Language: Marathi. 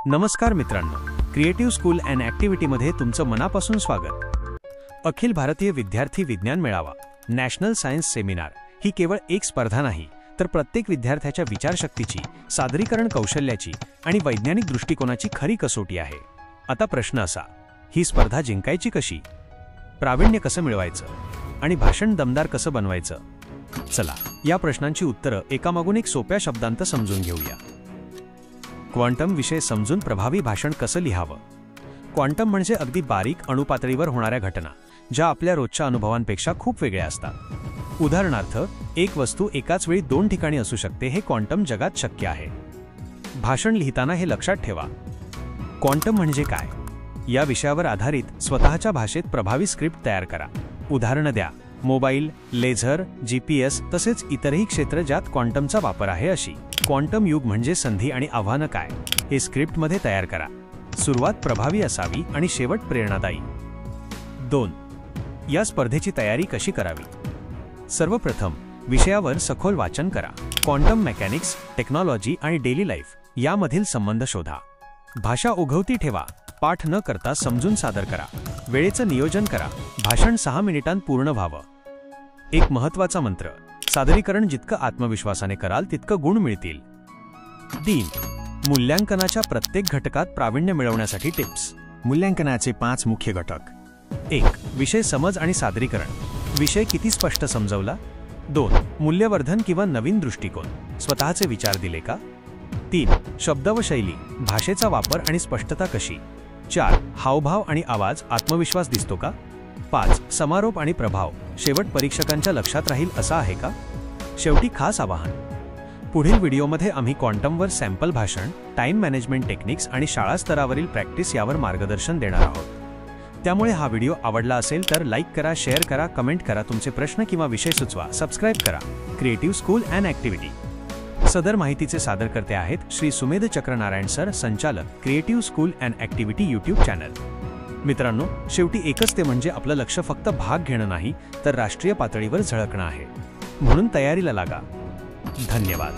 नमस्कार मित्रांनो, क्रिएटिव्ह स्कूल अँड ॲक्टिव्हिटीमध्ये तुमचं मनापासून स्वागत। अखिल भारतीय विद्यार्थी विज्ञान मेळावा नॅशनल सायन्स सेमिनार ही केवळ एक स्पर्धा नाही, तर प्रत्येक विद्यार्थ्याच्या विचारशक्तीची, सादरीकरण कौशल्याची आणि वैज्ञानिक दृष्टिकोनाची खरी कसोटी आहे। आता प्रश्न असा, ही स्पर्धा जिंकायची कशी? प्रावीण्य कसं मिळवायचं आणि भाषण दमदार कसं बनवायचं? चला, या प्रश्नांची उत्तरं एकामागून एक सोप्या शब्दांत समजून घेऊया। क्वांटम विषय समजून प्रभावी भाषण कसं लिहावं? क्वांटम म्हणजे अगदी बारीक अणुपातळीवर होणाऱ्या घटना, ज्या आपल्या रोजच्या अनुभवांपेक्षा खूप वेगळ्या असतात। उदाहरणार्थ, एक वस्तू एकाच वेळी दोन ठिकाणी असू शकते, हे क्वांटम जगात शक्य आहे। भाषण लिहिताना हे लक्षात ठेवा। क्वांटम म्हणजे काय? या विषयावर आधारित स्वतःच्या भाषेत प्रभावी स्क्रिप्ट तयार करा। उदाहरणं द्या, मोबाईल, लेझर, GPS तसेच इतरही क्षेत्र ज्यात क्वांटमचा वापर आहे अशी। क्वांटम युग म्हणजे संधी आणि आव्हानं काय, हे स्क्रिप्टमध्ये तयार करा। सुरुवात प्रभावी असावी आणि शेवट प्रेरणादायी। 2. या स्पर्धेची तयारी कशी करावी? सर्वप्रथम विषयावर सखोल वाचन करा। क्वांटम मेकॅनिक्स, टेक्नॉलॉजी आणि डेली लाईफ यामधील संबंध शोधा। भाषा ओघवती ठेवा, पाठ न करता समजून सादर करा। वेळेचं नियोजन करा, भाषण 6 मिनिटांत पूर्ण व्हावं। एक महत्त्वाचा मंत्र, सादरीकरण जितकं आत्मविश्वासाने कराल तितकं गुण मिळतील। 3. मूल्यांकनाच्या प्रत्येक घटकात प्रावीण्य मिळवण्यासाठी टिप्स। मूल्यांकनाचे 5 मुख्य घटक। 1. विषय समज आणि सादरीकरण, विषय किती स्पष्ट समजवला? 2. मूल्यवर्धन किंवा नवीन दृष्टिकोन, स्वतःचे विचार दिले का? 3. शब्द व शैली, भाषेचा वापर आणि स्पष्टता कशी? 4. हावभाव आणि आवाज, आत्मविश्वास दिसतो का? 5. समारोप आणि प्रभाव, शेवट परीक्षकांच्या लक्षात राहील असा आहे का? शेवटी खास आवाहन, पुढील व्हिडिओमध्ये आम्ही क्वांटमवर सॅम्पल भाषण, टाइम मॅनेजमेंट टेक्निक्स आणि शाळा स्तरावरील प्रॅक्टिस यावर मार्गदर्शन देणार आहोत। त्यामुळे हा व्हिडिओ आवडला असेल तर लाईक करा, शेअर करा, कमेंट करा, तुमचे प्रश्न किंवा विषय सुचवा, सबस्क्राईब करा। क्रिएटिव्ह स्कूल अँड ॲक्टिव्हिटी सदर माहितीचे सादरकर्ते आहेत श्री सुमेध चक्रनारायण सर, संचालक, creative school and activity YouTube channel. मित्रांनो, शेवटी एकच ते म्हणजे आपलं लक्ष फक्त भाग घेणं नाही, तर राष्ट्रीय पातळीवर झळकणं आहे। म्हणून तयारीला लागा। धन्यवाद।